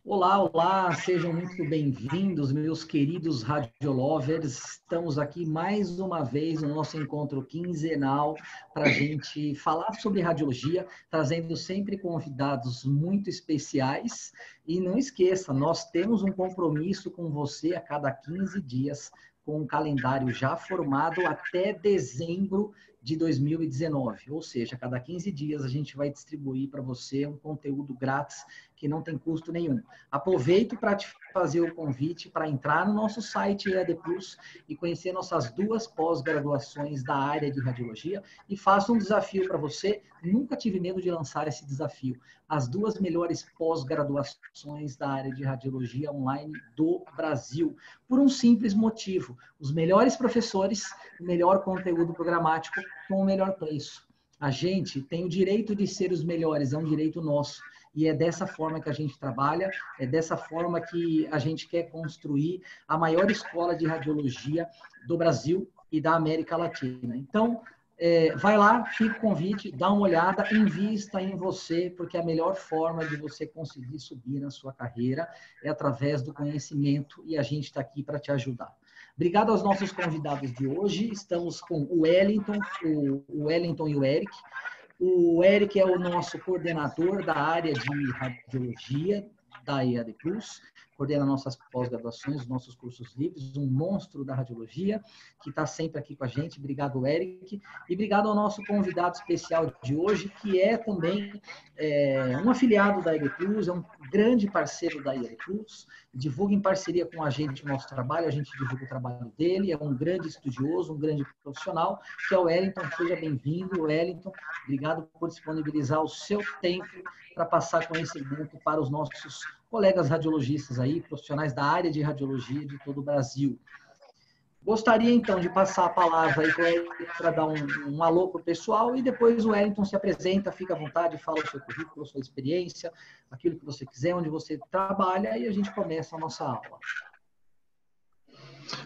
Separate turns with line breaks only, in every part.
Olá, olá, sejam muito bem-vindos, meus queridos radiolovers. Estamos aqui mais uma vez no nosso encontro quinzenal para a gente falar sobre radiologia, trazendo sempre convidados muito especiais. E não esqueça, nós temos um compromisso com você a cada 15 dias, com um calendário já formado até dezembro de 2019. Ou seja, a cada 15 dias a gente vai distribuir para você um conteúdo grátis que não tem custo nenhum. Aproveito para te fazer o convite para entrar no nosso site EAD Plus e conhecer nossas duas pós-graduações da área de radiologia e faço um desafio para você. Nunca tive medo de lançar esse desafio. As duas melhores pós-graduações da área de radiologia online do Brasil. Por um simples motivo: os melhores professores, o melhor conteúdo programático com o melhor preço. A gente tem o direito de ser os melhores, é um direito nosso. E é dessa forma que a gente trabalha, é dessa forma que a gente quer construir a maior escola de radiologia do Brasil e da América Latina. Então, vai lá, fica o convite, dá uma olhada, invista em você, porque a melhor forma de você conseguir subir na sua carreira é através do conhecimento e a gente está aqui para te ajudar. Obrigado aos nossos convidados de hoje. Estamos com o Wellington e o Eric. O Eric é o nosso coordenador da área de radiologia da EAD Plus, coordena nossas pós-graduações, nossos cursos livres, um monstro da radiologia, que está sempre aqui com a gente. Obrigado, Eric. E obrigado ao nosso convidado especial de hoje, que é também um afiliado da EAD Plus, é um grande parceiro da EAD Plus, divulga em parceria com a gente o nosso trabalho, a gente divulga o trabalho dele, é um grande estudioso, um grande profissional, que é o Wellington. Seja bem-vindo, Wellington. Obrigado por disponibilizar o seu tempo para passar conhecimento para os nossos colegas radiologistas aí, profissionais da área de radiologia de todo o Brasil. Gostaria, então, de passar a palavra aí para o Eric para dar um alô para o pessoal e depois o Wellington se apresenta, fica à vontade, fala o seu currículo, a sua experiência, aquilo que você quiser, onde você trabalha, e a gente começa a nossa aula.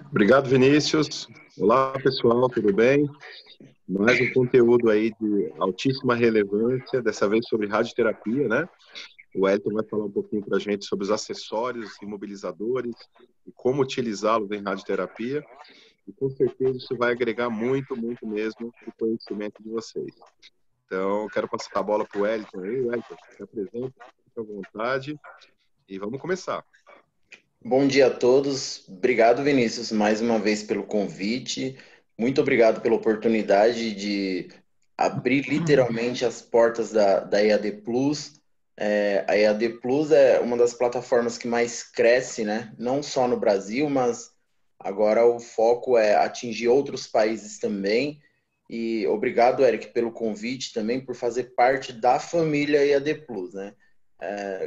Obrigado, Vinícius. Olá, pessoal, tudo bem? Mais um conteúdo aí de altíssima relevância, dessa vez sobre radioterapia, né? O Elton vai falar um pouquinho para a gente sobre os acessórios imobilizadores e como utilizá-los em radioterapia. E com certeza isso vai agregar muito, muito mesmo o conhecimento de vocês. Então, quero passar a bola para o Elton aí. Elton, se apresenta, fique à vontade e vamos começar.
Bom dia a todos. Obrigado, Vinícius, mais uma vez pelo convite. Muito obrigado pela oportunidade de abrir literalmente as portas da EAD Plus. A EAD Plus é uma das plataformas que mais cresce, né? Não só no Brasil, mas agora o foco é atingir outros países também. E obrigado, Eric, pelo convite também, por fazer parte da família EAD Plus, né?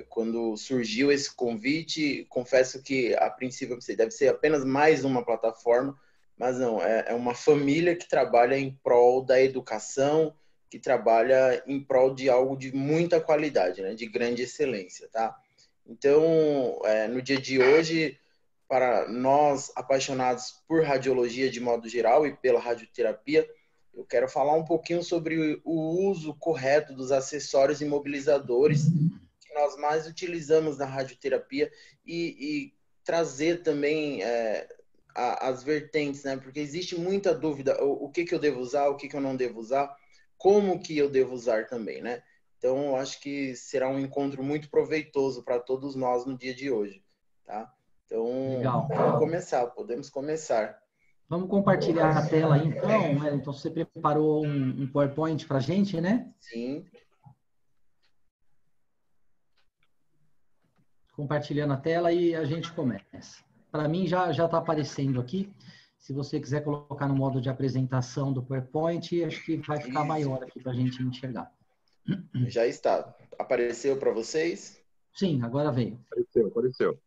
Quando surgiu esse convite, confesso que a princípio eu pensei, deve ser apenas mais uma plataforma, mas não, é uma família que trabalha em prol da educação, que trabalha em prol de algo de muita qualidade, né, de grande excelência, tá? Então, no dia de hoje, para nós apaixonados por radiologia de modo geral e pela radioterapia, eu quero falar um pouquinho sobre o uso correto dos acessórios imobilizadores que nós mais utilizamos na radioterapia e trazer também as vertentes, né? Porque existe muita dúvida, o que eu devo usar, o que eu não devo usar, como que eu devo usar também, né? Então, eu acho que será um encontro muito proveitoso para todos nós no dia de hoje, tá? Então,
Legal.
Podemos começar.
Vamos compartilhar a tela aí, então, Wellington. Você preparou um PowerPoint para a gente, né?
Sim.
Compartilhando a tela e a gente começa. Para mim já está aparecendo aqui. Se você quiser colocar no modo de apresentação do PowerPoint, acho que vai ficar maior aqui para a gente enxergar.
Já está. Apareceu para vocês?
Sim, agora veio.
Apareceu.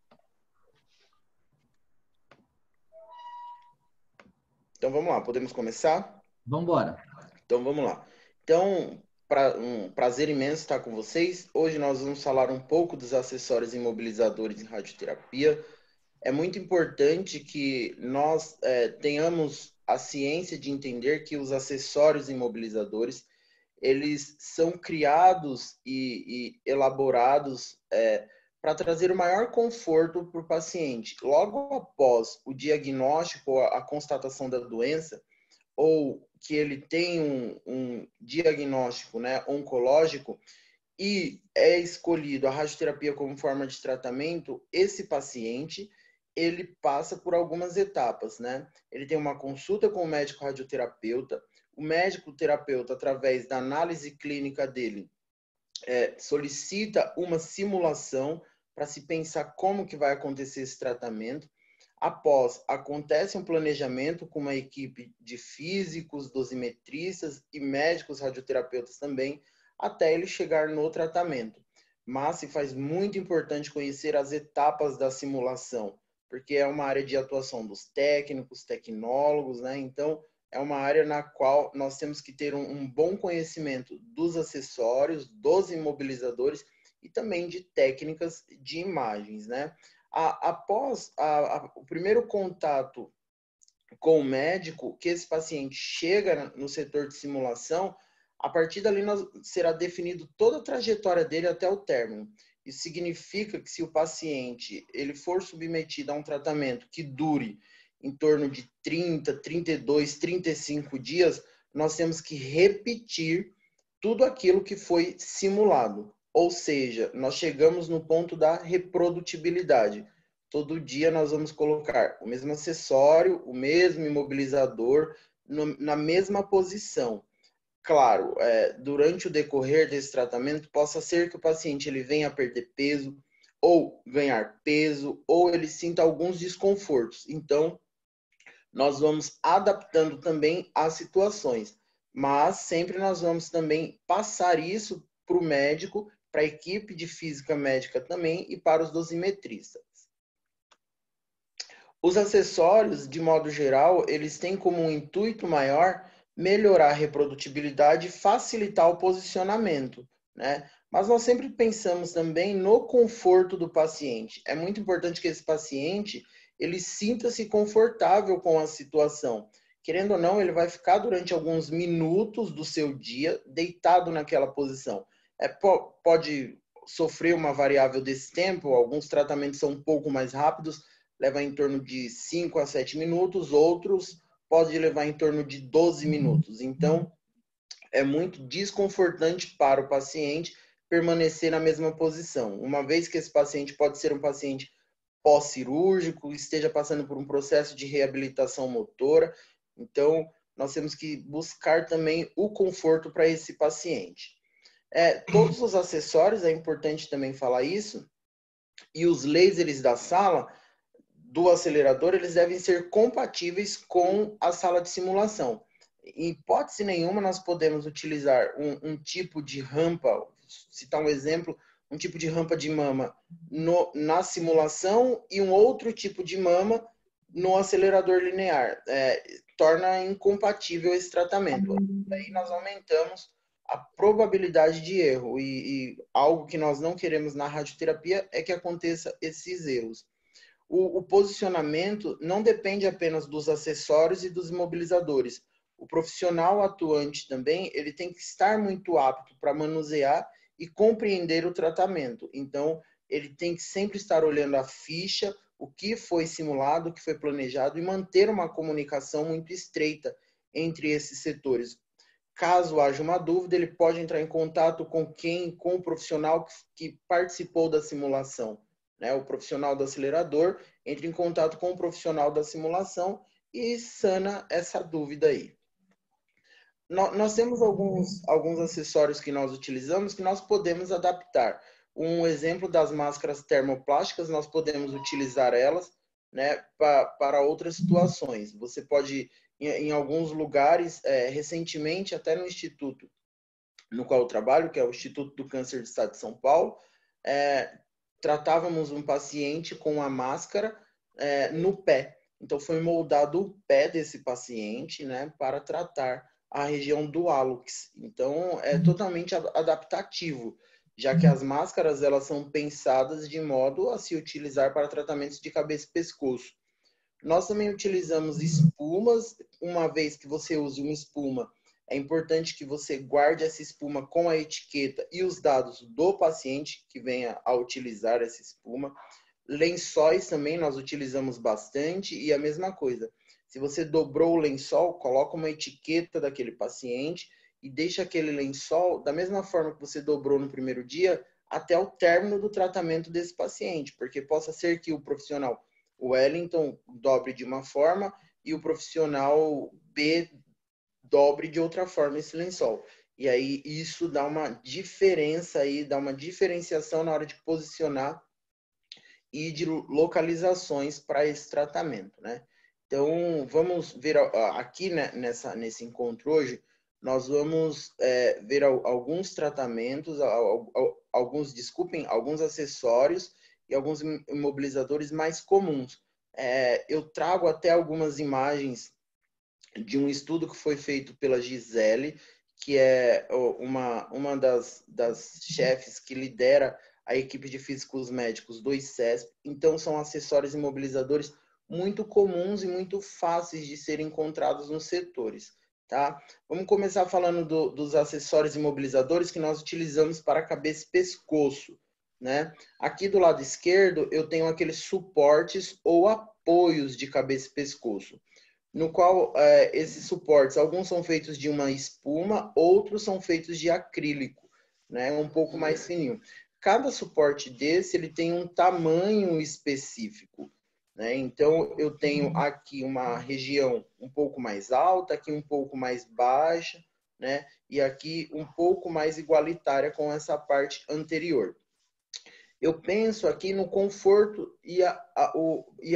Então vamos lá, podemos começar?
Vamos embora.
Então vamos lá. Então, um prazer imenso estar com vocês. Hoje nós vamos falar um pouco dos acessórios imobilizadores em radioterapia. É muito importante que nós tenhamos a ciência de entender que os acessórios imobilizadores, eles são criados e elaborados para trazer o maior conforto para o paciente. Logo após o diagnóstico, a constatação da doença, ou que ele tem um diagnóstico, né, oncológico, e é escolhido a radioterapia como forma de tratamento, esse paciente, ele passa por algumas etapas, né? Ele tem uma consulta com o médico radioterapeuta, o médico terapeuta, através da análise clínica dele, solicita uma simulação para se pensar como que vai acontecer esse tratamento. Após, acontece um planejamento com uma equipe de físicos, dosimetristas e médicos radioterapeutas também, até ele chegar no tratamento. Mas se faz muito importante conhecer as etapas da simulação, porque é uma área de atuação dos técnicos, tecnólogos, né? Então, é uma área na qual nós temos que ter um bom conhecimento dos acessórios, dos imobilizadores e também de técnicas de imagens, né? Após o primeiro contato com o médico, que esse paciente chega no setor de simulação, a partir dali será definido toda a trajetória dele até o término. Isso significa que se o paciente ele for submetido a um tratamento que dure em torno de 30, 32, 35 dias, nós temos que repetir tudo aquilo que foi simulado. Ou seja, nós chegamos no ponto da reprodutibilidade. Todo dia nós vamos colocar o mesmo acessório, o mesmo imobilizador, na mesma posição. Claro, durante o decorrer desse tratamento, possa ser que o paciente ele venha a perder peso, ou ganhar peso, ou ele sinta alguns desconfortos. Então, nós vamos adaptando também as situações, mas sempre nós vamos também passar isso para o médico, para a equipe de física médica também e para os dosimetristas. Os acessórios, de modo geral, eles têm como um intuito maior melhorar a reprodutibilidade e facilitar o posicionamento, né? Mas nós sempre pensamos também no conforto do paciente. É muito importante que esse paciente ele sinta-se confortável com a situação. Querendo ou não, ele vai ficar durante alguns minutos do seu dia deitado naquela posição. Pode sofrer uma variável desse tempo, alguns tratamentos são um pouco mais rápidos, leva em torno de 5 a 7 minutos, outros pode levar em torno de 12 minutos. Então, é muito desconfortante para o paciente permanecer na mesma posição. Uma vez que esse paciente pode ser um paciente pós-cirúrgico, esteja passando por um processo de reabilitação motora, então nós temos que buscar também o conforto para esse paciente. Todos os acessórios, é importante também falar isso, e os lasers da sala, do acelerador, eles devem ser compatíveis com a sala de simulação. Em hipótese nenhuma, nós podemos utilizar um tipo de rampa, citar um exemplo, um tipo de rampa de mama na simulação e um outro tipo de mama no acelerador linear. Torna incompatível esse tratamento. Daí nós aumentamos a probabilidade de erro e algo que nós não queremos na radioterapia é que aconteça esses erros. O posicionamento não depende apenas dos acessórios e dos imobilizadores. O profissional atuante também, ele tem que estar muito apto para manusear e compreender o tratamento. Então, ele tem que sempre estar olhando a ficha, o que foi simulado, o que foi planejado e manter uma comunicação muito estreita entre esses setores. Caso haja uma dúvida, ele pode entrar em contato com o profissional que participou da simulação. O profissional do acelerador entra em contato com o profissional da simulação e sana essa dúvida aí. Nós temos alguns acessórios que nós utilizamos que nós podemos adaptar. Um exemplo das máscaras termoplásticas, nós podemos utilizar elas, né, para outras situações. Você pode, em alguns lugares, recentemente, até no instituto no qual eu trabalho, que é o Instituto do Câncer do Estado de São Paulo, tratávamos um paciente com a máscara no pé. Então, foi moldado o pé desse paciente, né, para tratar a região do hálux. Então, é totalmente adaptativo, já que as máscaras elas são pensadas de modo a se utilizar para tratamentos de cabeça e pescoço. Nós também utilizamos espumas, uma vez que você use uma espuma, é importante que você guarde essa espuma com a etiqueta e os dados do paciente que venha a utilizar essa espuma. Lençóis também nós utilizamos bastante e a mesma coisa. Se você dobrou o lençol, coloca uma etiqueta daquele paciente e deixa aquele lençol da mesma forma que você dobrou no primeiro dia até o término do tratamento desse paciente, porque possa ser que o profissional Wellington dobre de uma forma e o profissional B dobre de outra forma esse lençol. E aí isso dá uma diferença aí, dá uma diferenciação na hora de posicionar e de localizações para esse tratamento, né? Então, vamos ver aqui, né, nesse encontro hoje, nós vamos ver alguns tratamentos, alguns acessórios e alguns imobilizadores mais comuns. Eu trago até algumas imagens de um estudo que foi feito pela Gisele, que é uma das chefes que lidera a equipe de físicos médicos do ICESP. Então, são acessórios imobilizadores muito comuns e muito fáceis de serem encontrados nos setores, tá? Vamos começar falando dos acessórios imobilizadores que nós utilizamos para cabeça e pescoço, né? Aqui do lado esquerdo, eu tenho aqueles suportes ou apoios de cabeça e pescoço, no qual esses suportes, alguns são feitos de uma espuma, outros são feitos de acrílico, né? Um pouco mais fininho. Cada suporte desse, ele tem um tamanho específico, né? Então, eu tenho aqui uma região um pouco mais alta, aqui um pouco mais baixa, né? E aqui um pouco mais igualitária com essa parte anterior. Eu penso aqui no conforto e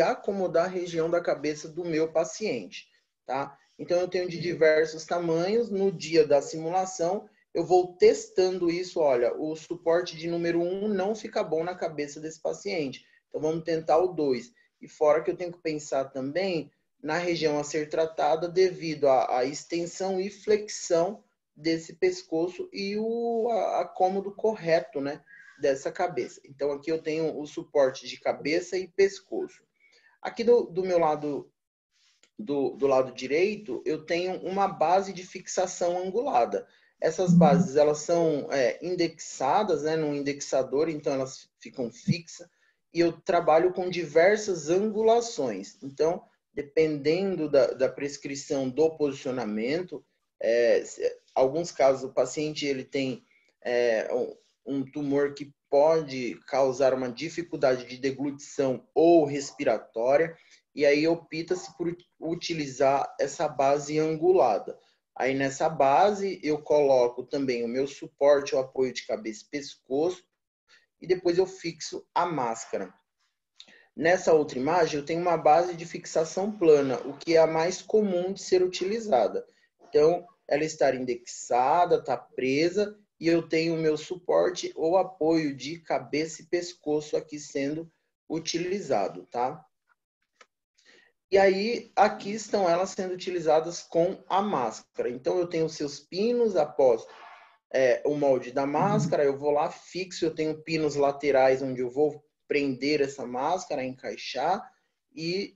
acomodar a região da cabeça do meu paciente, tá? Então, eu tenho de diversos tamanhos. No dia da simulação, eu vou testando isso. Olha, o suporte de número 1 não fica bom na cabeça desse paciente. Então, vamos tentar o 2. E fora que eu tenho que pensar também na região a ser tratada devido à extensão e flexão desse pescoço e o acômodo correto, né, dessa cabeça. Então, aqui eu tenho o suporte de cabeça e pescoço. Aqui do meu lado, do lado direito, eu tenho uma base de fixação angulada. Essas bases, elas são indexadas, né, num indexador, então elas ficam fixas. E eu trabalho com diversas angulações. Então, dependendo da prescrição do posicionamento, alguns casos o paciente ele tem um tumor que pode causar uma dificuldade de deglutição ou respiratória, e aí opta-se por utilizar essa base angulada. Aí nessa base eu coloco também o meu suporte, o apoio de cabeça e pescoço, e depois eu fixo a máscara. Nessa outra imagem eu tenho uma base de fixação plana, o que é a mais comum de ser utilizada. Então, ela está indexada, está presa, e eu tenho o meu suporte ou apoio de cabeça e pescoço aqui sendo utilizado, tá? E aí, aqui estão elas sendo utilizadas com a máscara. Então, eu tenho os seus pinos após o molde da máscara, eu vou lá, fixo, eu tenho pinos laterais onde eu vou prender essa máscara, encaixar e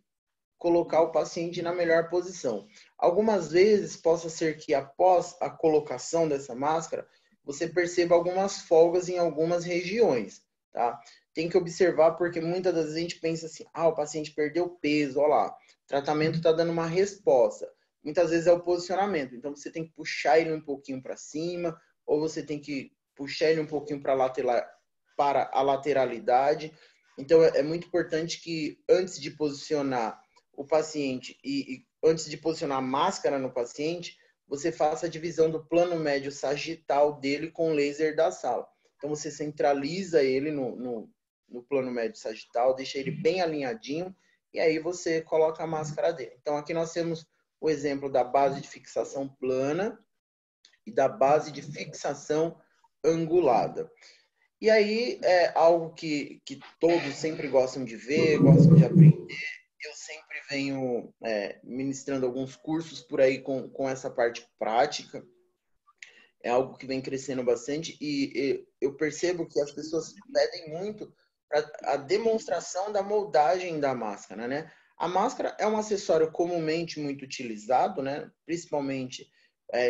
colocar o paciente na melhor posição. Algumas vezes, possa ser que após a colocação dessa máscara, você perceba algumas folgas em algumas regiões, tá? Tem que observar porque muitas das vezes a gente pensa assim, o paciente perdeu peso, olha lá, o tratamento está dando uma resposta. Muitas vezes é o posicionamento, então você tem que puxar ele um pouquinho para cima, ou você tem que puxar ele um pouquinho para a lateralidade. Então, é muito importante que antes de posicionar o paciente e antes de posicionar a máscara no paciente, você faça a divisão do plano médio sagital dele com o laser da sala. Então, você centraliza ele no plano médio sagital, deixa ele bem alinhadinho e aí você coloca a máscara dele. Então, aqui nós temos o exemplo da base de fixação plana e da base de fixação angulada. E aí, é algo que todos sempre gostam de ver, gostam de aprender. Eu sempre venho ministrando alguns cursos por aí com essa parte prática. É algo que vem crescendo bastante e eu percebo que as pessoas pedem muito a demonstração da moldagem da máscara, né? A máscara é um acessório comumente muito utilizado, né? Principalmente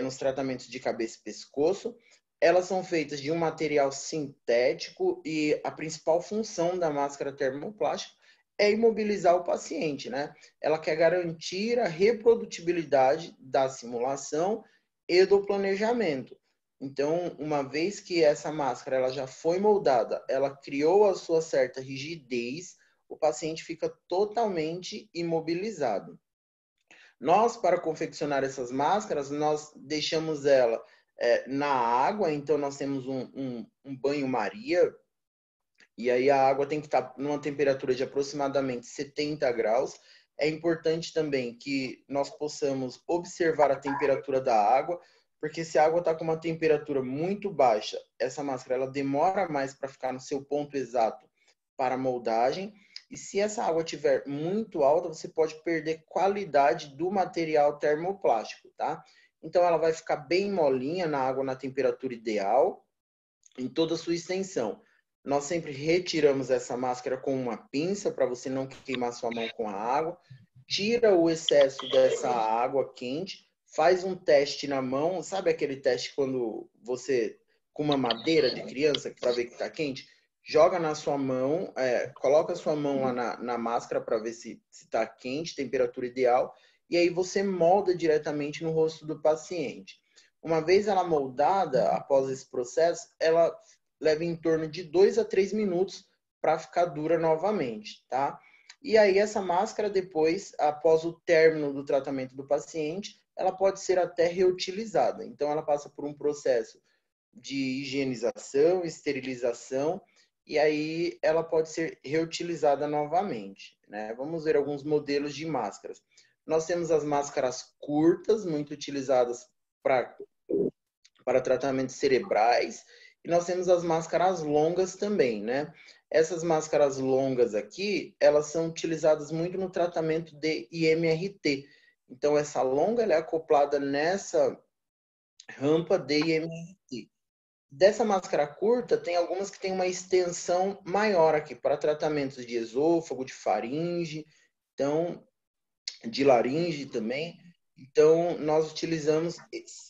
nos tratamentos de cabeça e pescoço. Elas são feitas de um material sintético e a principal função da máscara termoplástica é imobilizar o paciente, né? Ela quer garantir a reprodutibilidade da simulação e do planejamento. Então, uma vez que essa máscara ela já foi moldada, ela criou a sua certa rigidez, o paciente fica totalmente imobilizado. Nós, para confeccionar essas máscaras, nós deixamos ela na água, então nós temos um banho-maria, e aí a água tem que estar numa temperatura de aproximadamente 70 graus. É importante também que nós possamos observar a temperatura da água, porque se a água está com uma temperatura muito baixa, essa máscara ela demora mais para ficar no seu ponto exato para a moldagem. E se essa água estiver muito alta, você pode perder qualidade do material termoplástico, tá? Então ela vai ficar bem molinha na água na temperatura ideal, em toda a sua extensão. Nós sempre retiramos essa máscara com uma pinça para você não queimar sua mão com a água. Tira o excesso dessa água quente, faz um teste na mão, sabe aquele teste quando você, com uma madeira de criança, para ver que está quente? Joga na sua mão, coloca a sua mão lá na máscara para ver se está quente, temperatura ideal, e aí você molda diretamente no rosto do paciente. Uma vez ela moldada, após esse processo, ela leva em torno de 2 a 3 minutos para ficar dura novamente, tá? E aí essa máscara depois, após o término do tratamento do paciente, ela pode ser até reutilizada. Então ela passa por um processo de higienização, esterilização, e aí ela pode ser reutilizada novamente, né? Vamos ver alguns modelos de máscaras. Nós temos as máscaras curtas, muito utilizadas para tratamentos cerebrais, e nós temos as máscaras longas também, né? Essas máscaras longas aqui, elas são utilizadas muito no tratamento de IMRT. Então, essa longa ela é acoplada nessa rampa de IMRT. Dessa máscara curta, tem algumas que têm uma extensão maior aqui, para tratamentos de esôfago, de faringe, então, de laringe também. Então, nós utilizamos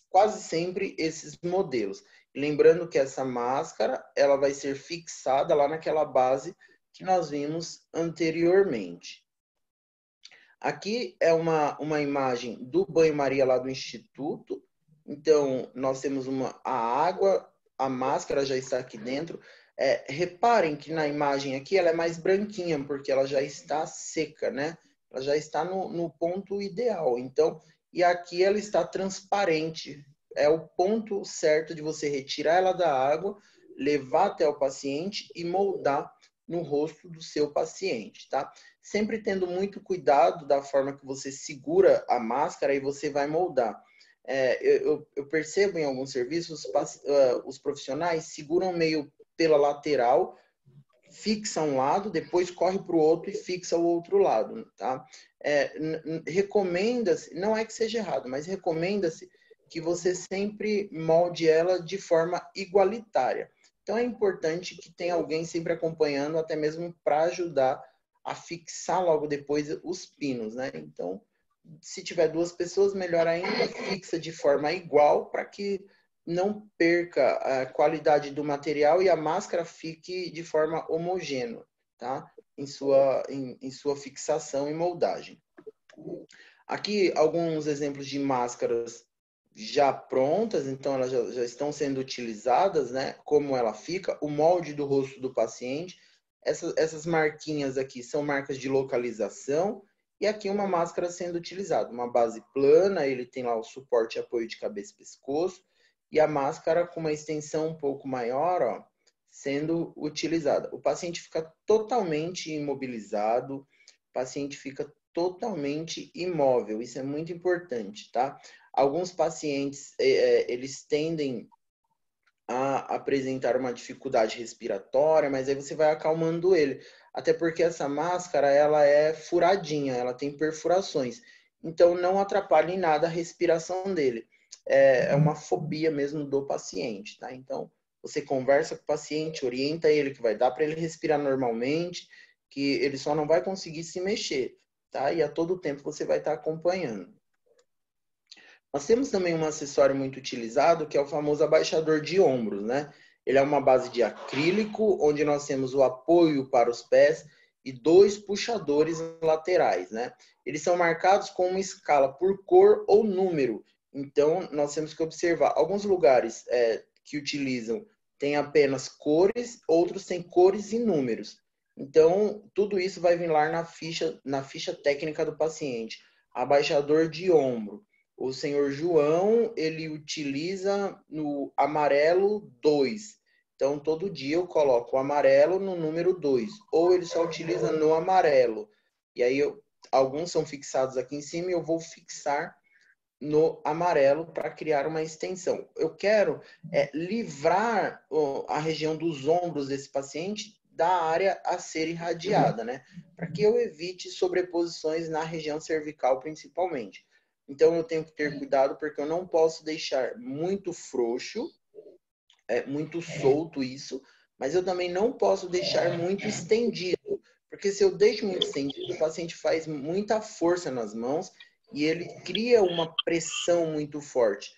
quase sempre esses modelos. Lembrando que essa máscara, ela vai ser fixada lá naquela base que nós vimos anteriormente. Aqui é uma imagem do banho-maria lá do Instituto. Então, nós temos a água, a máscara já está aqui dentro. Reparem que na imagem aqui ela é mais branquinha, porque ela já está seca, né? Ela já está no ponto ideal. Então, e aqui ela está transparente. É o ponto certo de você retirar ela da água, levar até o paciente e moldar no rosto do seu paciente, tá? Sempre tendo muito cuidado da forma que você segura a máscara e você vai moldar. Eu percebo em alguns serviços, os profissionais seguram meio pela lateral, fixa um lado, depois corre para o outro e fixa o outro lado, tá? Recomenda-se, não é que seja errado, mas recomenda-se que você sempre molde ela de forma igualitária. Então é importante que tenha alguém sempre acompanhando, até mesmo para ajudar a fixar logo depois os pinos, né? Então, se tiver 2 pessoas, melhor ainda, fixa de forma igual para que não perca a qualidade do material e a máscara fique de forma homogênea, tá? Em sua fixação e moldagem. Aqui alguns exemplos de máscaras já prontas, então elas já estão sendo utilizadas, né? Como ela fica, o molde do rosto do paciente. Essas marquinhas aqui são marcas de localização, e aqui uma máscara sendo utilizada. Uma base plana, ele tem lá o suporte e apoio de cabeça e pescoço, e a máscara com uma extensão um pouco maior, ó, sendo utilizada. O paciente fica totalmente imobilizado, o paciente fica totalmente imóvel, isso é muito importante, tá? Alguns pacientes, eles tendem a apresentar uma dificuldade respiratória, mas aí você vai acalmando ele. Até porque essa máscara, ela é furadinha, ela tem perfurações. Então, não atrapalha em nada a respiração dele. É uma fobia mesmo do paciente, tá? Então, você conversa com o paciente, orienta ele que vai dar para ele respirar normalmente, que ele só não vai conseguir se mexer, tá? E a todo tempo você vai estar acompanhando. Nós temos também um acessório muito utilizado, que é o famoso abaixador de ombros, né? Ele é uma base de acrílico, onde nós temos o apoio para os pés e 2 puxadores laterais, né? Eles são marcados com uma escala por cor ou número. Então, nós temos que observar. Alguns lugares que utilizam têm apenas cores, outros têm cores e números. Então, tudo isso vai vir lá na ficha técnica do paciente. Abaixador de ombro. O senhor João, ele utiliza no amarelo 2. Então, todo dia eu coloco o amarelo no número 2. Ou ele só utiliza no amarelo. E aí, alguns são fixados aqui em cima e eu vou fixar no amarelo para criar uma extensão. Eu quero livrar a região dos ombros desse paciente da área a ser irradiada, né? Para que eu evite sobreposições na região cervical, principalmente. Então, eu tenho que ter cuidado, porque eu não posso deixar muito frouxo, muito solto isso, mas eu também não posso deixar muito estendido, porque se eu deixo muito estendido, o paciente faz muita força nas mãos e ele cria uma pressão muito forte.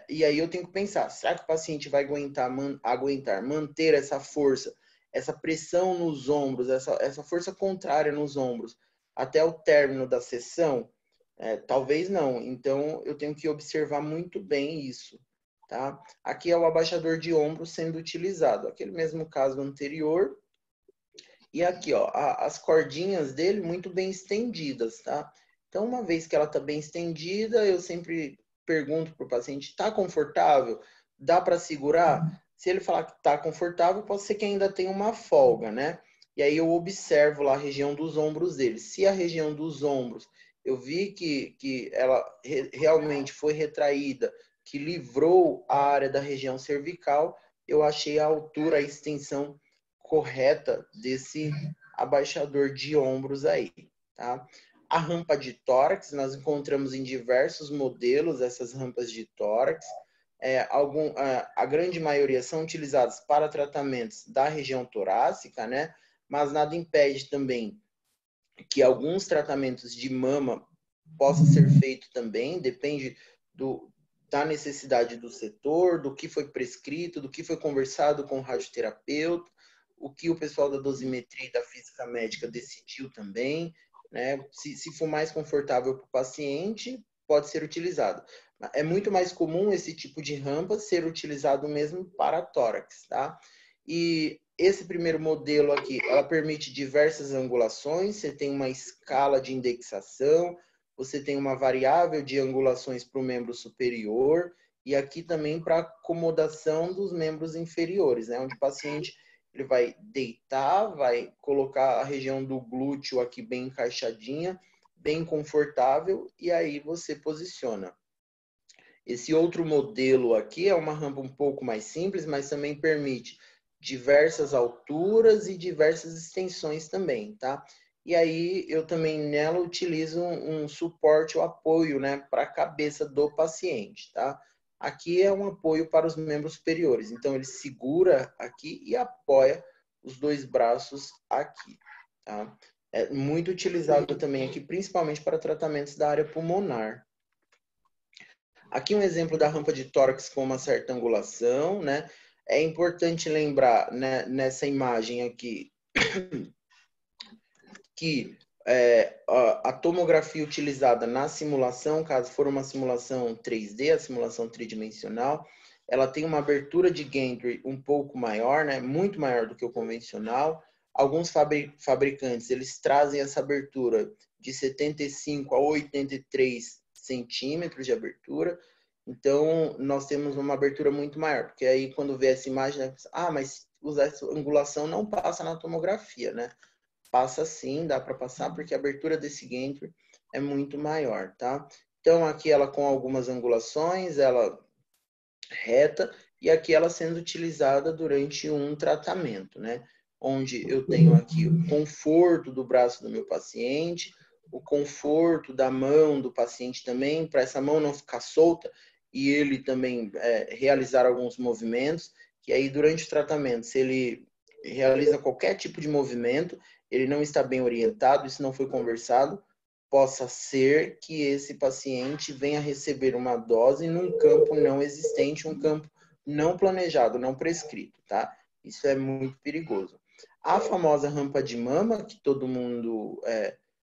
E aí eu tenho que pensar, será que o paciente vai aguentar manter essa força, essa pressão nos ombros, essa força contrária nos ombros, até o término da sessão? Talvez não. Então, eu tenho que observar muito bem isso, tá? Aqui é o abaixador de ombro sendo utilizado. Aquele mesmo caso anterior. E aqui, ó, as cordinhas dele muito bem estendidas, tá? Então, uma vez que ela está bem estendida, eu sempre pergunto para o paciente, está confortável? Dá para segurar? Se ele falar que está confortável, pode ser que ainda tenha uma folga, né? E aí eu observo lá a região dos ombros dele. Se a região dos ombros eu vi que ela realmente foi retraída, que livrou a área da região cervical, eu achei a altura, a extensão correta desse abaixador de ombros aí, tá? A rampa de tórax, nós encontramos em diversos modelos essas rampas de tórax. A grande maioria são utilizadas para tratamentos da região torácica, né? Mas nada impede também que alguns tratamentos de mama possam ser feitos também, depende da necessidade do setor, do que foi prescrito, do que foi conversado com o radioterapeuta, o que o pessoal da dosimetria e da física médica decidiu também, né? Se for mais confortável para o paciente, pode ser utilizado. É muito mais comum esse tipo de rampa ser utilizado mesmo para tórax, tá? E esse primeiro modelo aqui, ela permite diversas angulações, você tem uma escala de indexação, você tem uma variável de angulações para o membro superior, e aqui também para acomodação dos membros inferiores, né? Onde o paciente ele vai deitar, vai colocar a região do glúteo aqui bem encaixadinha, bem confortável, e aí você posiciona. Esse outro modelo aqui é uma rampa um pouco mais simples, mas também permite diversas alturas e diversas extensões também, tá? E aí eu também nela utilizo um suporte ou apoio, né, para a cabeça do paciente, tá? Aqui é um apoio para os membros superiores, então ele segura aqui e apoia os 2 braços aqui, tá? É muito utilizado também aqui, principalmente para tratamentos da área pulmonar. Aqui um exemplo da rampa de tórax com uma certa angulação, né? É importante lembrar, né, nessa imagem aqui que a tomografia utilizada na simulação, caso for uma simulação 3D, a simulação tridimensional, ela tem uma abertura de gantry um pouco maior, né? Muito maior do que o convencional. Alguns fabricantes, eles trazem essa abertura de 75 a 83 centímetros de abertura. Então, nós temos uma abertura muito maior, porque aí quando vê essa imagem, né, mas usar essa angulação não passa na tomografia, né? Passa sim, dá para passar, porque a abertura desse gantry é muito maior, tá? Então, aqui ela com algumas angulações, ela reta, e aqui ela sendo utilizada durante um tratamento, né? Onde eu tenho aqui o conforto do braço do meu paciente, o conforto da mão do paciente também, para essa mão não ficar solta, e ele também realizar alguns movimentos, que aí durante o tratamento, se ele realiza qualquer tipo de movimento, ele não está bem orientado, isso não foi conversado, possa ser que esse paciente venha receber uma dose num campo não existente, um campo não planejado, não prescrito, tá? Isso é muito perigoso. A famosa rampa de mama, que todo mundo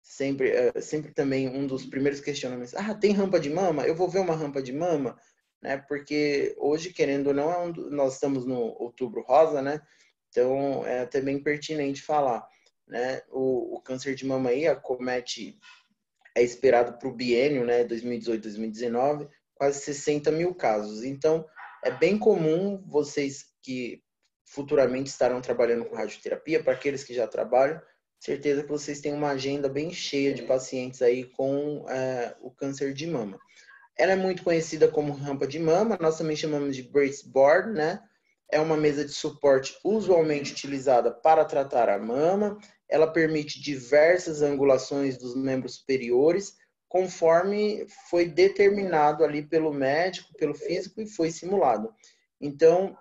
sempre também um dos primeiros questionamentos. Ah, tem rampa de mama? Eu vou ver uma rampa de mama? Né? Porque hoje, querendo ou não, nós estamos no Outubro Rosa, né? Então, é até bem pertinente falar. Né? O câncer de mama aí acomete, é esperado para o biênio, né, 2018-2019, quase 60 mil casos. Então, é bem comum vocês que futuramente estarão trabalhando com radioterapia, para aqueles que já trabalham, certeza que vocês têm uma agenda bem cheia de pacientes aí com o câncer de mama. Ela é muito conhecida como rampa de mama, nós também chamamos de brace board, né? É uma mesa de suporte usualmente utilizada para tratar a mama. Ela permite diversas angulações dos membros superiores, conforme foi determinado ali pelo médico, pelo físico e foi simulado. Então,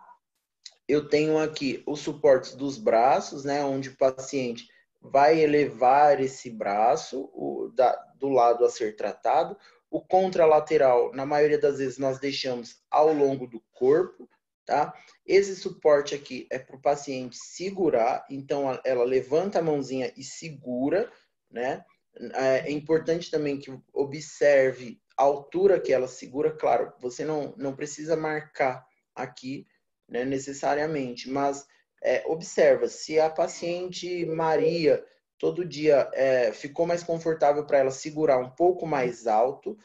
eu tenho aqui os suportes dos braços, né, onde o paciente vai elevar esse braço do lado a ser tratado. O contralateral, na maioria das vezes, nós deixamos ao longo do corpo, tá? Esse suporte aqui é para o paciente segurar, então ela levanta a mãozinha e segura, né? É importante também que observe a altura que ela segura. Claro, você não precisa marcar aqui, né, necessariamente, mas observa, se a paciente Maria todo dia ficou mais confortável para ela segurar um pouco mais alto,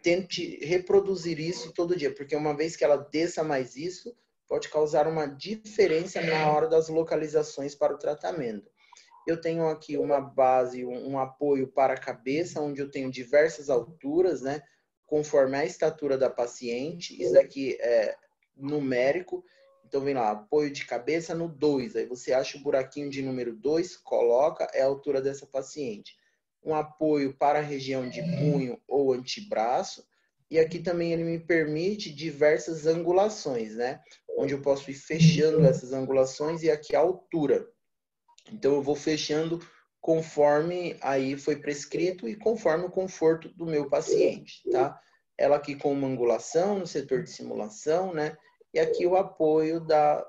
tente reproduzir isso todo dia, porque uma vez que ela desça mais isso, pode causar uma diferença na hora das localizações para o tratamento. Eu tenho aqui uma base, um apoio para a cabeça, onde eu tenho diversas alturas, né, conforme a estatura da paciente. Isso aqui é numérico. Então, vem lá, apoio de cabeça no 2. Aí você acha o buraquinho de número 2, coloca, é a altura dessa paciente. Um apoio para a região de punho ou antebraço. E aqui também ele me permite diversas angulações, né? Onde eu posso ir fechando essas angulações e aqui a altura. Então, eu vou fechando conforme aí foi prescrito e conforme o conforto do meu paciente, tá? Ela aqui com uma angulação no setor de simulação, né? E aqui o apoio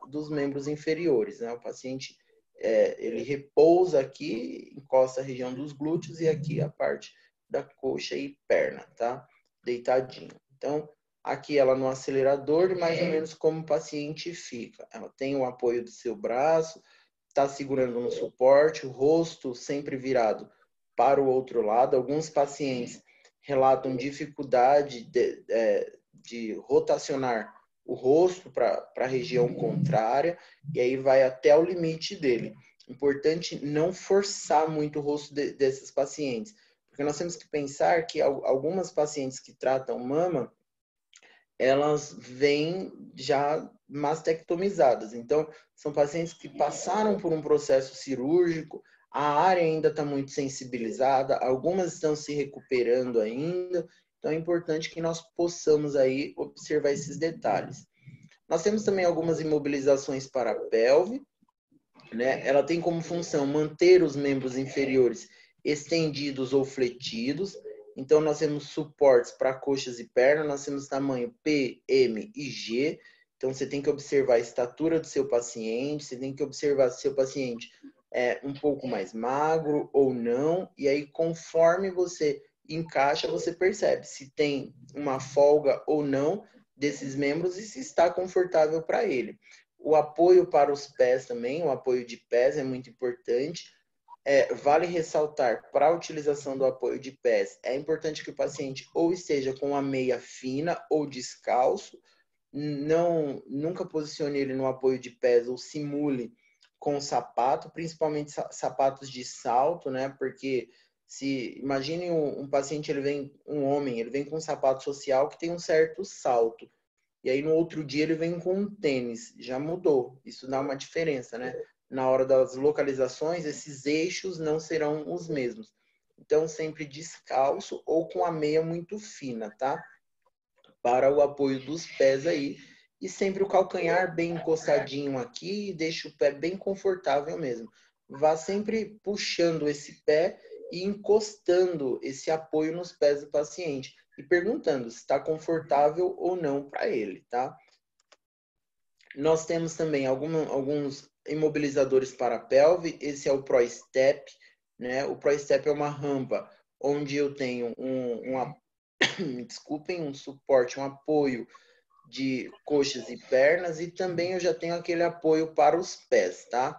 dos membros inferiores, né? O paciente, ele repousa aqui, encosta a região dos glúteos e aqui a parte da coxa e perna, tá? Deitadinho. Então, aqui ela no acelerador, mais ou menos como o paciente fica. Ela tem o apoio do seu braço, está segurando no suporte, o rosto sempre virado para o outro lado. Alguns pacientes relatam dificuldade de rotacionar o rosto para a região contrária, e aí vai até o limite dele. Importante não forçar muito o rosto desses pacientes, porque nós temos que pensar que algumas pacientes que tratam mama, elas vêm já mastectomizadas. Então, são pacientes que passaram por um processo cirúrgico, a área ainda está muito sensibilizada, algumas estão se recuperando ainda, então é importante que nós possamos aí observar esses detalhes. Nós temos também algumas imobilizações para a pelve, né? Ela tem como função manter os membros inferiores estendidos ou fletidos. Então, nós temos suportes para coxas e pernas, nós temos tamanho P, M e G. Então, você tem que observar a estatura do seu paciente, você tem que observar se o seu paciente é um pouco mais magro ou não. E aí, conforme você encaixa, você percebe se tem uma folga ou não desses membros e se está confortável para ele. O apoio para os pés também, o apoio de pés é muito importante. Vale ressaltar, para a utilização do apoio de pés, é importante que o paciente ou esteja com a meia fina ou descalço, nunca posicione ele no apoio de pés ou simule com sapato, principalmente sapatos de salto, né? Porque imagine um paciente, um homem, ele vem com um sapato social que tem um certo salto. E aí, no outro dia, ele vem com um tênis. Já mudou. Isso dá uma diferença, né? Na hora das localizações, esses eixos não serão os mesmos. Então, sempre descalço ou com a meia muito fina, tá? Para o apoio dos pés aí. E sempre o calcanhar bem encostadinho aqui. Deixa o pé bem confortável mesmo. Vá sempre puxando esse pé e encostando esse apoio nos pés do paciente e perguntando se está confortável ou não para ele, tá? Nós temos também alguns imobilizadores para a pelve. Esse é o ProStep, né? O ProStep é uma rampa onde eu tenho um suporte, um apoio de coxas e pernas, e também eu já tenho aquele apoio para os pés, tá?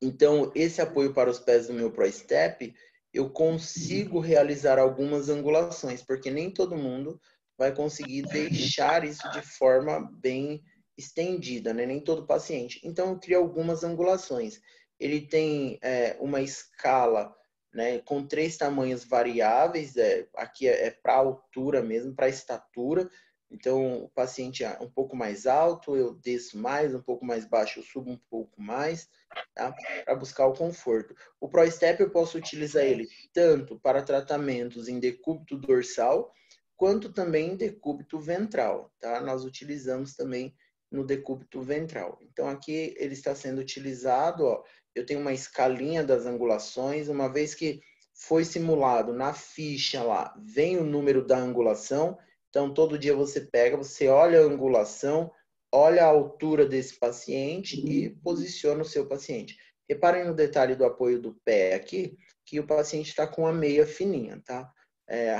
Então, esse apoio para os pés do meu ProStep, eu consigo realizar algumas angulações, porque nem todo mundo vai conseguir deixar isso de forma bem estendida, né? Nem todo paciente. Então, eu crio algumas angulações. Ele tem uma escala, né, com 3 tamanhos variáveis. Aqui é para altura mesmo, para estatura. Então, o paciente é um pouco mais alto, eu desço mais, um pouco mais baixo, eu subo um pouco mais, tá? Para buscar o conforto. O ProStep eu posso utilizar ele tanto para tratamentos em decúbito dorsal, quanto também em decúbito ventral, tá? Nós utilizamos também no decúbito ventral. Então, aqui ele está sendo utilizado, ó, eu tenho uma escalinha das angulações, uma vez que foi simulado na ficha lá, vem o número da angulação. Então, todo dia você pega, você olha a angulação, olha a altura desse paciente e posiciona o seu paciente. Reparem no detalhe do apoio do pé aqui, que o paciente está com a meia fininha, tá?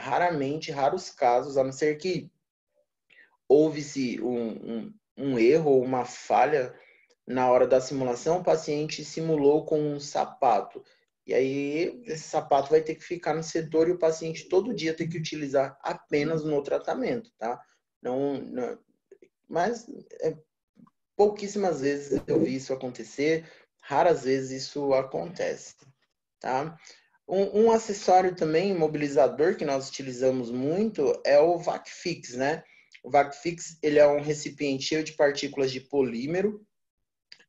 Raros casos, a não ser que houve-se um erro ou uma falha na hora da simulação, o paciente simulou com um sapato. E aí, esse sapato vai ter que ficar no setor e o paciente todo dia tem que utilizar apenas no tratamento, tá? Não, mas pouquíssimas vezes eu vi isso acontecer, raras vezes isso acontece, tá? Um acessório também, imobilizador, que nós utilizamos muito é o VacFix, né? O VacFix, ele é um recipiente cheio de partículas de polímero,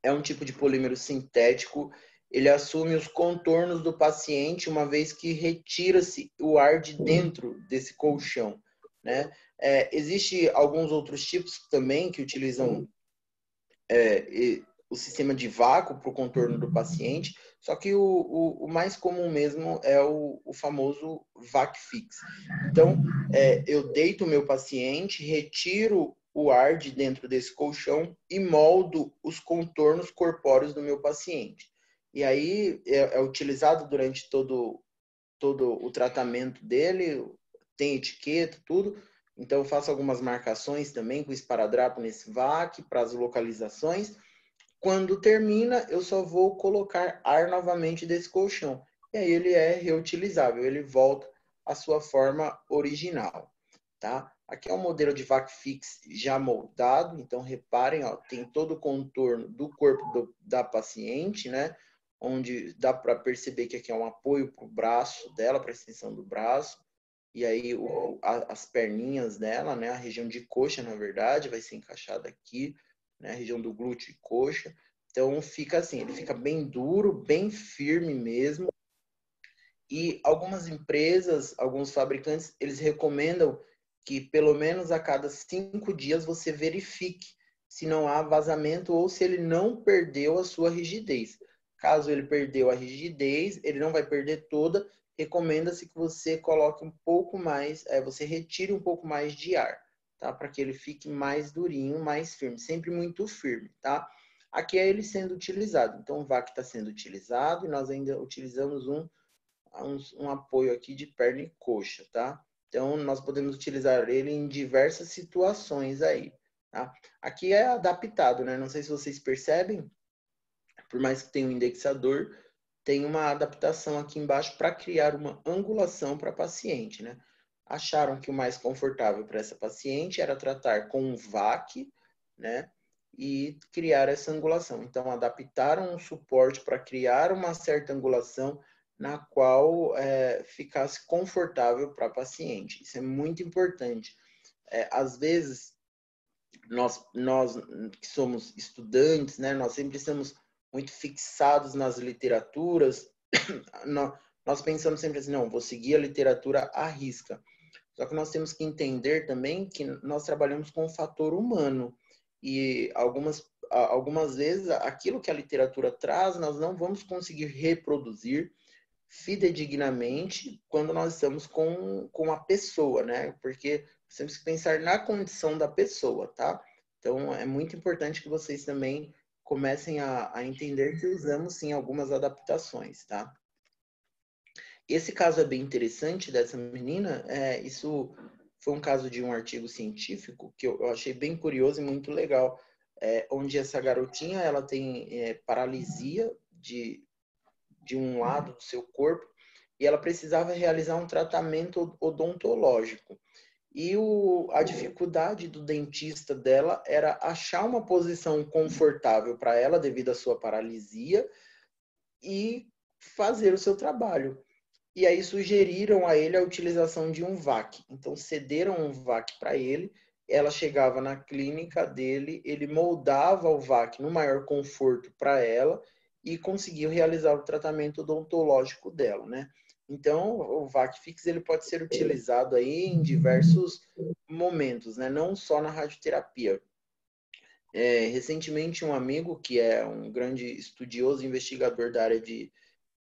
é um tipo de polímero sintético, ele assume os contornos do paciente, uma vez que retira-se o ar de dentro desse colchão, né? Existe alguns outros tipos também que utilizam o sistema de vácuo para o contorno do paciente, só que o mais comum mesmo é o famoso VacFix. Então, eu deito o meu paciente, retiro o ar de dentro desse colchão e moldo os contornos corpóreos do meu paciente. E aí é utilizado durante todo o tratamento dele, tem etiqueta, tudo. Então, eu faço algumas marcações também com esparadrapo nesse VAC para as localizações. Quando termina, eu só vou colocar ar novamente desse colchão. E aí ele é reutilizável, ele volta à sua forma original, tá? Aqui é um modelo de VacFix já moldado, então reparem, ó, tem todo o contorno do corpo da paciente, né? Onde dá para perceber que aqui é um apoio para o braço dela, para a extensão do braço. E aí as perninhas dela, né? A região de coxa, na verdade, vai ser encaixada aqui, né? A região do glúteo e coxa. Então fica assim, ele fica bem duro, bem firme mesmo. E algumas empresas, alguns fabricantes, eles recomendam que pelo menos a cada 5 dias você verifique se não há vazamento ou se ele não perdeu a sua rigidez. Caso ele perdeu a rigidez, ele não vai perder toda, recomenda-se que você coloque um pouco mais, você retire um pouco mais de ar, tá? Para que ele fique mais durinho, mais firme, sempre muito firme, tá? Aqui é ele sendo utilizado. Então o VAC está sendo utilizado e nós ainda utilizamos um apoio aqui de perna e coxa, tá? Então, nós podemos utilizar ele em diversas situações aí, tá? Aqui é adaptado, né? Não sei se vocês percebem, por mais que tenha um indexador, tem uma adaptação aqui embaixo para criar uma angulação para a paciente, né? Acharam que o mais confortável para essa paciente era tratar com um VAC, né? E criar essa angulação. Então, adaptaram um suporte para criar uma certa angulação na qual ficasse confortável para a paciente. Isso é muito importante. Às vezes, nós que somos estudantes, né, nós sempre estamos muito fixados nas literaturas, nós pensamos sempre assim, não, vou seguir a literatura à risca. Só que nós temos que entender também que nós trabalhamos com o fator humano e algumas vezes aquilo que a literatura traz nós não vamos conseguir reproduzir, fidedignamente quando nós estamos com a pessoa, né? Porque temos que pensar na condição da pessoa, tá? Então, é muito importante que vocês também comecem a entender que usamos, sim, algumas adaptações, tá? Esse caso é bem interessante dessa menina. Isso foi um caso de um artigo científico que eu achei bem curioso e muito legal, onde essa garotinha ela tem paralisia de um lado do seu corpo e ela precisava realizar um tratamento odontológico. E a dificuldade do dentista dela era achar uma posição confortável para ela devido à sua paralisia e fazer o seu trabalho. E aí sugeriram a ele a utilização de um VAC. Então cederam um VAC para ele, ela chegava na clínica dele, ele moldava o VAC no maior conforto para ela e conseguiu realizar o tratamento odontológico dela, né? Então, o VAC fix ele pode ser utilizado aí em diversos momentos, né? Não só na radioterapia. Recentemente, um amigo que é um grande estudioso e investigador da área de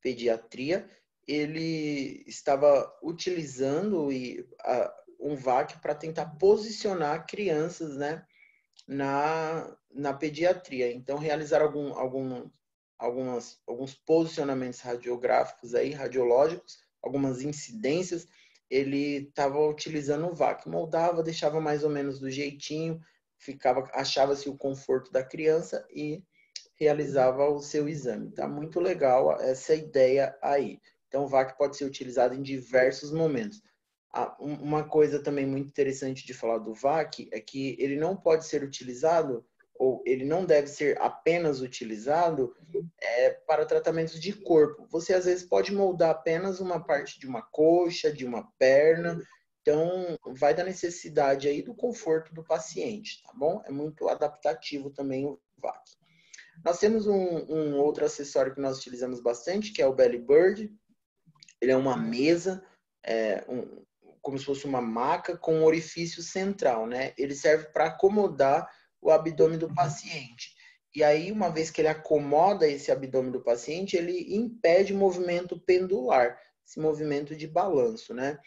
pediatria, ele estava utilizando um VAC para tentar posicionar crianças, né, na pediatria. Então, realizar alguns posicionamentos radiográficos aí, radiológicos, algumas incidências. Ele estava utilizando o VAC, moldava, deixava mais ou menos do jeitinho, achava-se o conforto da criança e realizava o seu exame. Tá muito legal essa ideia aí. Então, o VAC pode ser utilizado em diversos momentos. Uma coisa também muito interessante de falar do VAC é que ele não pode ser utilizado, ou ele não deve ser apenas utilizado para tratamentos de corpo. Você, às vezes, pode moldar apenas uma parte de uma coxa, de uma perna. Então, vai da necessidade aí do conforto do paciente, tá bom? É muito adaptativo também o VAC. Nós temos um outro acessório que nós utilizamos bastante, que é o Belly Bird. Ele é uma mesa, como se fosse uma maca com um orifício central, né? Ele serve para acomodar o abdômen do paciente. E aí, uma vez que ele acomoda esse abdômen do paciente, ele impede o movimento pendular, esse movimento de balanço, né?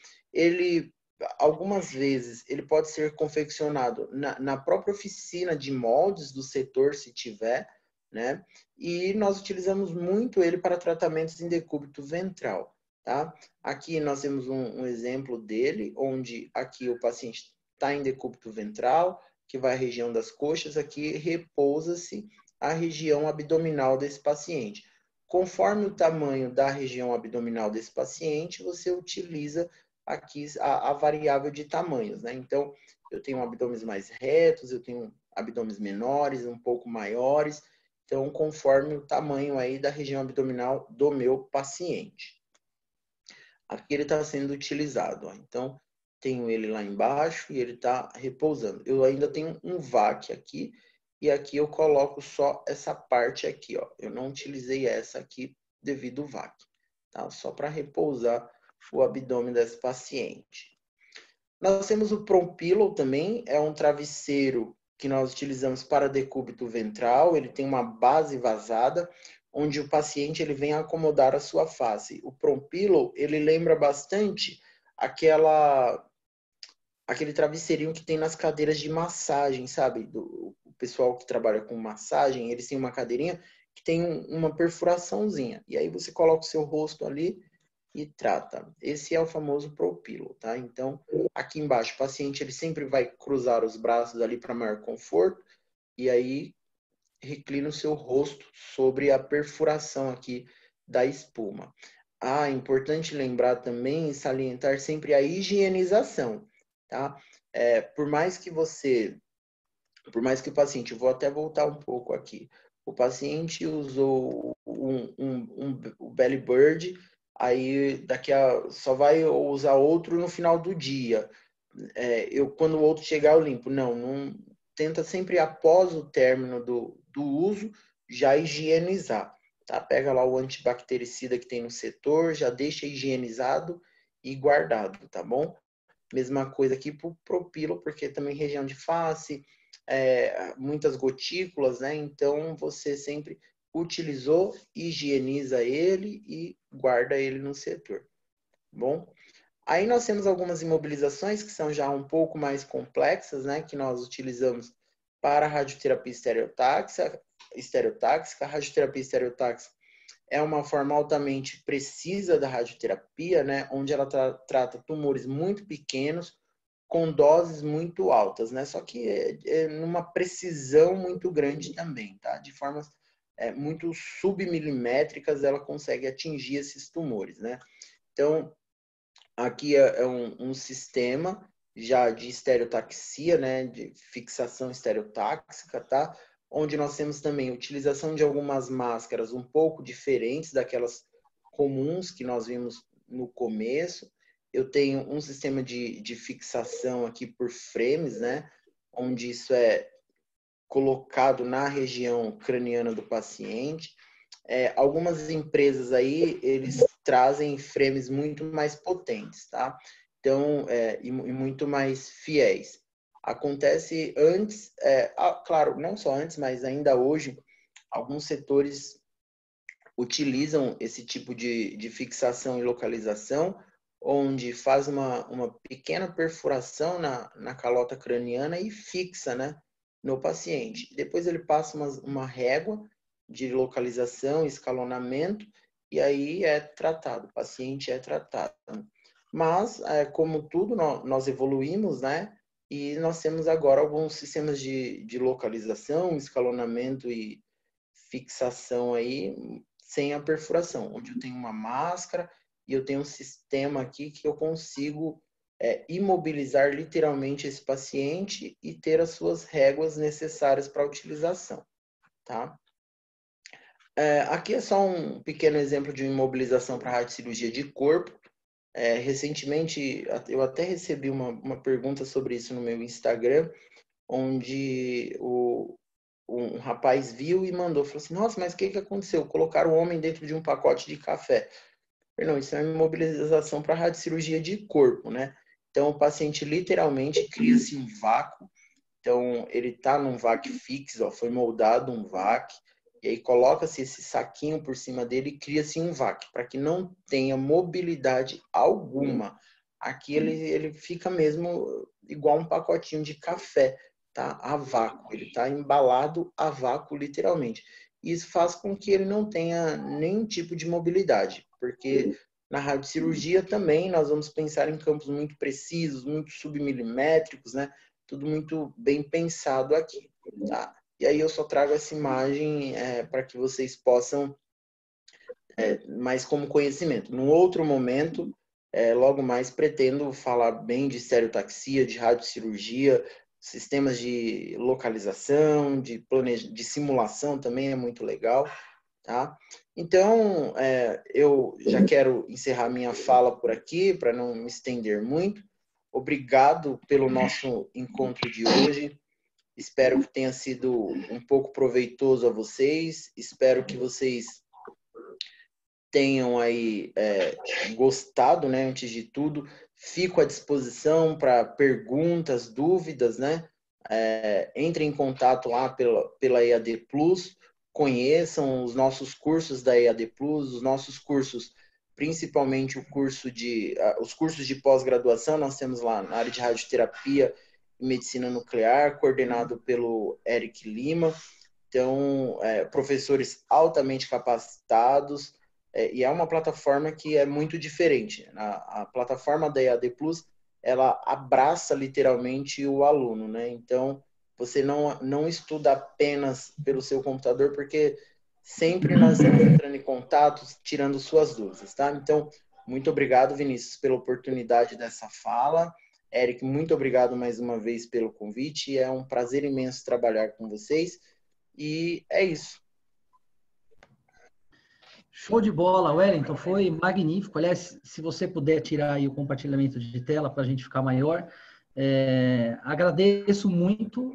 Algumas vezes, ele pode ser confeccionado na própria oficina de moldes do setor, se tiver, né? E nós utilizamos muito ele para tratamentos em decúbito ventral, tá? Aqui nós temos um exemplo dele, onde aqui o paciente está em decúbito ventral, que vai à região das coxas, aqui repousa-se a região abdominal desse paciente. Conforme o tamanho da região abdominal desse paciente, você utiliza aqui a variável de tamanhos, né? Então, eu tenho abdômenes mais retos, eu tenho abdômenes menores, um pouco maiores, então, conforme o tamanho aí da região abdominal do meu paciente. Aqui ele está sendo utilizado, ó. Então, tenho ele lá embaixo e ele está repousando. Eu ainda tenho um VAC aqui, e aqui eu coloco só essa parte aqui, ó. Eu não utilizei essa aqui devido ao VAC, tá? Só para repousar o abdômen desse paciente. Nós temos o Prone Pillow também, é um travesseiro que nós utilizamos para decúbito ventral. Ele tem uma base vazada, onde o paciente ele vem acomodar a sua face. O Prone Pillow, ele lembra bastante aquele travesseirinho que tem nas cadeiras de massagem, sabe? O pessoal que trabalha com massagem, eles têm uma cadeirinha que tem uma perfuraçãozinha. E aí você coloca o seu rosto ali e trata. Esse é o famoso Prone Pillow, tá? Então, aqui embaixo, o paciente ele sempre vai cruzar os braços ali para maior conforto e aí reclina o seu rosto sobre a perfuração aqui da espuma. Importante lembrar também e salientar sempre a higienização, tá? Por mais que o paciente, vou até voltar um pouco aqui, o paciente usou o Belly Bird, aí só vai usar outro no final do dia. Quando o outro chegar, eu limpo. Não tenta sempre após o término do uso já higienizar, tá? Pega lá o antibactericida que tem no setor, já deixa higienizado e guardado, tá bom? Mesma coisa aqui pro Propilo, porque também região de face, muitas gotículas, né? Então você sempre utilizou, higieniza ele e guarda ele no setor. Bom, aí nós temos algumas imobilizações que são já um pouco mais complexas, né, que nós utilizamos para a radioterapia estereotáxica. A radioterapia estereotáxica é uma forma altamente precisa da radioterapia, né, onde ela trata tumores muito pequenos com doses muito altas, né, só que numa precisão muito grande também, tá? De formas muito submilimétricas ela consegue atingir esses tumores, né? Então, aqui é um sistema já de estereotaxia, né, de fixação estereotáxica, tá? Onde nós temos também a utilização de algumas máscaras um pouco diferentes daquelas comuns que nós vimos no começo. Eu tenho um sistema de fixação aqui por frames, né, onde isso é colocado na região craniana do paciente. Algumas empresas aí, eles trazem frames muito mais potentes, tá? Então, e muito mais fiéis. Acontece antes, claro, não só antes, mas ainda hoje, alguns setores utilizam esse tipo de fixação e localização, onde faz uma pequena perfuração na calota craniana e fixa, né, no paciente. Depois ele passa uma régua de localização, escalonamento, e aí é tratado, o paciente é tratado. Mas, como tudo, nós evoluímos, né? E nós temos agora alguns sistemas de localização, escalonamento e fixação aí, sem a perfuração, onde eu tenho uma máscara e eu tenho um sistema aqui que eu consigo imobilizar literalmente esse paciente e ter as suas réguas necessárias para a utilização, tá? Aqui é só um pequeno exemplo de uma imobilização para radiocirurgia de corpo. Recentemente, eu até recebi uma pergunta sobre isso no meu Instagram, onde um rapaz viu e mandou, falou assim, nossa, mas o que aconteceu? Colocaram o homem dentro de um pacote de café. Eu falei, não, isso é uma imobilização para radiocirurgia de corpo, né? Então, o paciente literalmente cria-se um vácuo. Então, ele está num VAC fixo, ó, foi moldado um VAC, e aí coloca-se esse saquinho por cima dele e cria-se um VAC, para que não tenha mobilidade alguma. Aqui ele fica mesmo igual um pacotinho de café, tá? A vácuo, ele está embalado a vácuo literalmente. Isso faz com que ele não tenha nenhum tipo de mobilidade, porque na radiocirurgia também nós vamos pensar em campos muito precisos, muito submilimétricos, né? Tudo muito bem pensado aqui, tá? E aí eu só trago essa imagem para que vocês possam, mais como conhecimento. Num outro momento, logo mais pretendo falar bem de estereotaxia, de radiocirurgia, sistemas de localização, de simulação também é muito legal, tá? Então, eu já quero encerrar minha fala por aqui, para não me estender muito. Obrigado pelo nosso encontro de hoje. Espero que tenha sido um pouco proveitoso a vocês. Espero que vocês tenham aí gostado, né? Antes de tudo, fico à disposição para perguntas, dúvidas, né? Entrem em contato lá pela EAD Plus, conheçam os nossos cursos da EAD Plus, os nossos cursos, principalmente os cursos de pós-graduação, nós temos lá na área de radioterapia e medicina nuclear, coordenado pelo Eric Lima. Então, professores altamente capacitados, e é uma plataforma que é muito diferente. A plataforma da EAD Plus, ela abraça literalmente o aluno, né? Então, você não estuda apenas pelo seu computador, porque sempre nós estamos entrando em contato, tirando suas dúvidas, tá? Então, muito obrigado, Vinícius, pela oportunidade dessa fala. Eric, muito obrigado mais uma vez pelo convite. É um prazer imenso trabalhar com vocês. E é isso.
Show de bola, Wellington, foi magnífico. Aliás, se você puder tirar aí o compartilhamento de tela para a gente ficar maior, agradeço muito.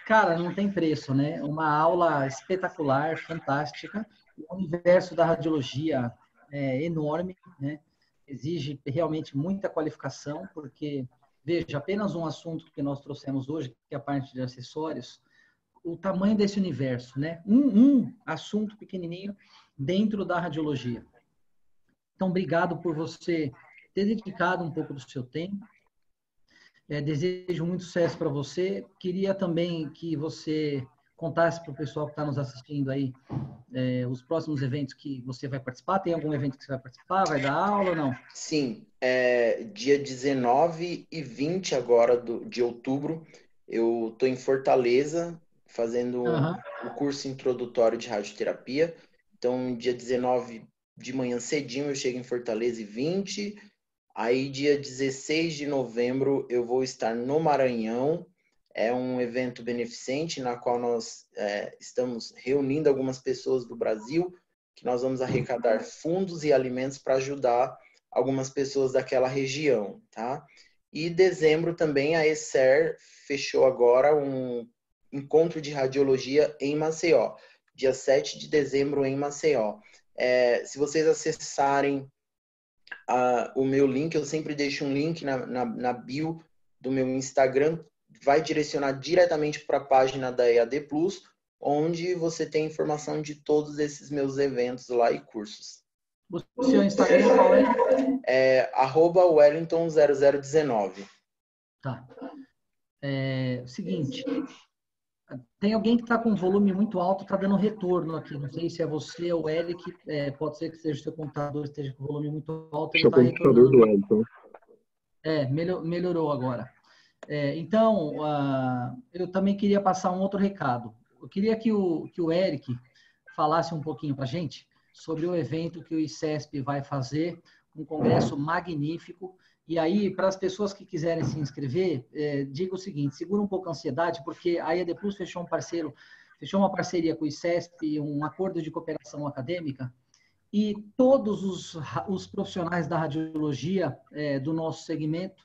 Cara, não tem preço, né? Uma aula espetacular, fantástica. O universo da radiologia é enorme, né? Exige realmente muita qualificação, porque, veja, apenas um assunto que nós trouxemos hoje, que é a parte de acessórios, o tamanho desse universo, né? Um assunto pequenininho dentro da radiologia. Então, obrigado por você ter dedicado um pouco do seu tempo. Desejo muito sucesso para você. Queria também que você contasse para o pessoal que está nos assistindo aí os próximos eventos que você vai participar. Tem algum evento que você vai participar? Vai dar aula ou não?
Sim, dia 19 e 20 agora de outubro, eu estou em Fortaleza fazendo o curso introdutório de radioterapia. Então, dia 19 de manhã cedinho eu chego em Fortaleza e 20. Aí, dia 16 de novembro, eu vou estar no Maranhão. É um evento beneficente na qual nós estamos reunindo algumas pessoas do Brasil, que nós vamos arrecadar fundos e alimentos para ajudar algumas pessoas daquela região, tá? E dezembro também a ESER fechou agora um encontro de radiologia em Maceió, dia 7 de dezembro em Maceió. Se vocês acessarem o meu link, eu sempre deixo um link na bio do meu Instagram, vai direcionar diretamente para a página da EAD Plus, onde você tem informação de todos esses meus eventos lá e cursos.
O seu Instagram qual é?
@Wellington0019.
Tá. Seguinte, tem alguém que está com volume muito alto, está dando retorno aqui. Não sei se é você ou o Eric, pode ser que seja o seu computador, esteja com volume muito alto, ele está retornando.
Do Wellington.
Melhorou agora. Então, eu também queria passar um outro recado. Eu queria que o Eric falasse um pouquinho para a gente sobre o evento que o ICESP vai fazer, um congresso magnífico. E aí, para as pessoas que quiserem se inscrever, diga o seguinte, segura um pouco a ansiedade, porque a EAD Plus fechou uma parceria com o ICESP, um acordo de cooperação acadêmica, e todos os profissionais da radiologia do nosso segmento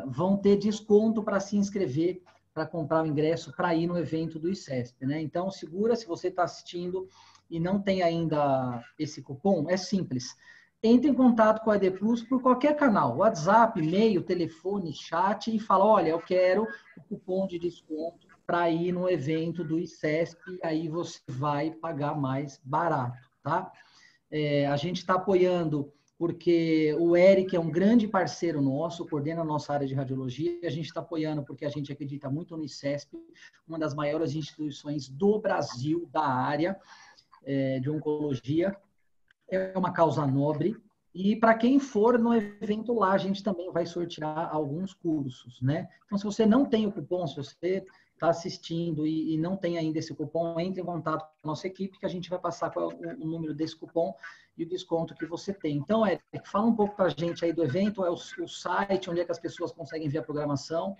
vão ter desconto para se inscrever, para comprar o ingresso, para ir no evento do ICESP, né? Então, segura, se você está assistindo e não tem ainda esse cupom, é simples. Entre em contato com a ED Plus por qualquer canal, WhatsApp, e-mail, telefone, chat, e fala, olha, eu quero o cupom de desconto para ir no evento do ICESP, aí você vai pagar mais barato, tá? A gente está apoiando porque o Eric é um grande parceiro nosso, coordena a nossa área de radiologia, a gente está apoiando porque a gente acredita muito no ICESP, uma das maiores instituições do Brasil da área de oncologia. É uma causa nobre, e para quem for no evento lá, a gente também vai sortear alguns cursos, né? Então, se você não tem o cupom, se você está assistindo e não tem ainda esse cupom, entre em contato com a nossa equipe, que a gente vai passar qual é o número desse cupom e o desconto que você tem. Então, Eric, fala um pouco para a gente aí do evento, o site, onde é que as pessoas conseguem ver a programação.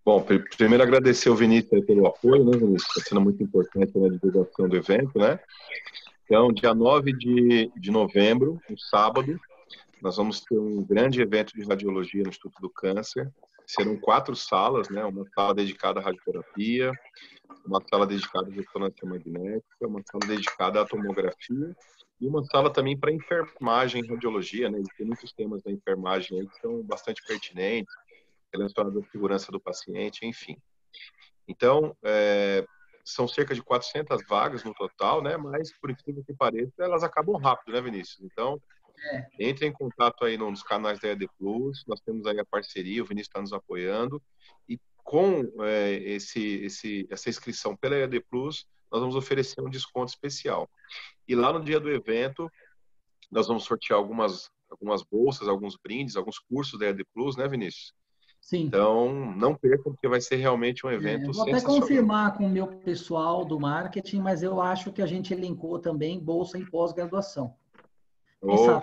Bom, primeiro agradecer ao Vinícius pelo apoio, né, Vinícius? Está sendo muito importante na divulgação do evento, né? Então, dia 9 de novembro, um sábado, nós vamos ter um grande evento de radiologia no Instituto do Câncer. Serão 4 salas, né? Uma sala dedicada à radioterapia, uma sala dedicada à ressonância magnética, uma sala dedicada à tomografia e uma sala também para enfermagem e radiologia, né? Tem muitos temas da enfermagem aí que são bastante pertinentes, relacionados à segurança do paciente, enfim. Então, são cerca de 400 vagas no total, né? Mas, por incrível que pareça, elas acabam rápido, né, Vinícius? Então, entre em contato aí nos canais da EAD Plus, nós temos aí a parceria, o Vinícius está nos apoiando, e com essa inscrição pela EAD Plus, nós vamos oferecer um desconto especial. E lá no dia do evento, nós vamos sortear algumas bolsas, alguns brindes, alguns cursos da EAD Plus, né, Vinícius?
Sim.
Então, não percam, porque vai ser realmente um evento
vou até confirmar com o meu pessoal do marketing, mas eu acho que a gente elencou também bolsa em pós-graduação.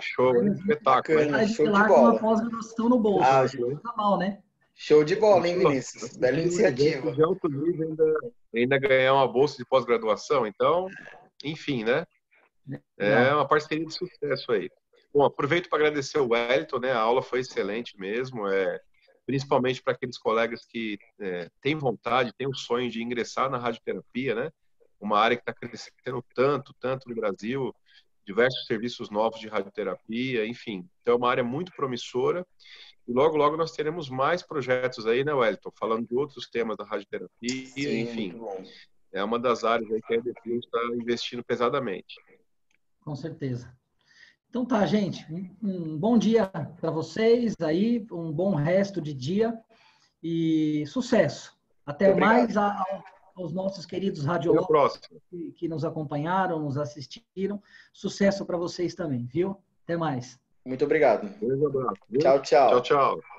Show, espetáculo.
Bacana, show de
bola. Com uma pós-graduação no bolso. Não tá mal, né?
Show de bola, hein, Vinícius? Bela iniciativa.
De alto nível ainda ganhar uma bolsa de pós-graduação, então, enfim, né? É uma parceria de sucesso aí. Bom, aproveito para agradecer o Wellington, né? A aula foi excelente mesmo, principalmente para aqueles colegas que têm vontade, têm o sonho de ingressar na radioterapia, né? Uma área que está crescendo tanto no Brasil, diversos serviços novos de radioterapia, enfim. Então, é uma área muito promissora E logo, logo nós teremos mais projetos aí, né, Wellington? Falando de outros temas da radioterapia,
Sim,
enfim.
muito bom.
É uma das áreas aí que a EDP está investindo pesadamente.
Com certeza. Então tá, gente. Um bom dia para vocês aí, um bom resto de dia e sucesso. Até mais aos nossos queridos radiólogos que nos acompanharam, nos assistiram. Sucesso para vocês também, viu? Até mais.
Muito obrigado.
Um abraço.
Tchau, tchau.
Tchau, tchau.